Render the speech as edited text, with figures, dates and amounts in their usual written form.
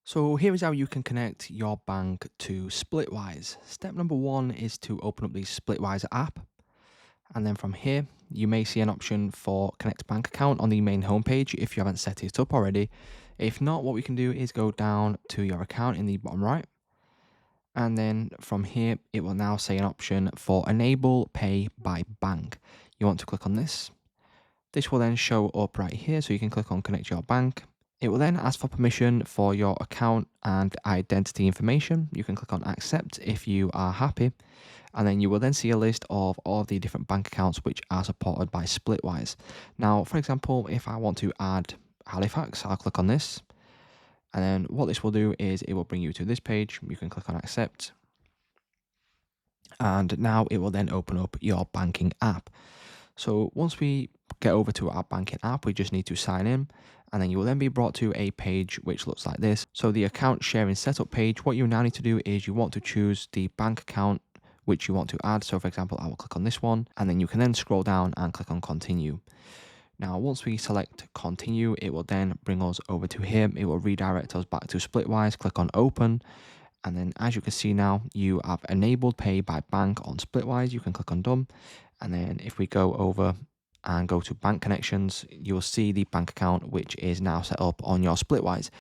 So here is how you can connect your bank to Splitwise. Step number one is to open up the Splitwise app. And then from here, you may see an option for connect bank account on the main homepage if you haven't set it up already. If not, what we can do is go down to your account in the bottom right. And then from here, it will now say an option for enable pay by bank. You want to click on this. This will then show up right here. So you can click on connect your bank. It will then ask for permission for your account and identity information. You can click on accept if you are happy. And then you will then see a list of all of the different bank accounts which are supported by Splitwise. Now, for example, if I want to add Halifax, I'll click on this. And then what this will do is it will bring you to this page. You can click on accept. And now it will then open up your banking app. So once we get over to our banking app, we just need to sign in, and then you will then be brought to a page which looks like this. So the account sharing setup page, what you now need to do is you want to choose the bank account which you want to add. So for example, I will click on this one, and then you can then scroll down and click on continue. Now, once we select continue, it will then bring us over to here. It will redirect us back to Splitwise, click on open. And then as you can see now, you have enabled pay by bank on Splitwise. You can click on done. And then if we go over and go to bank connections, you'll see the bank account which is now set up on your Splitwise.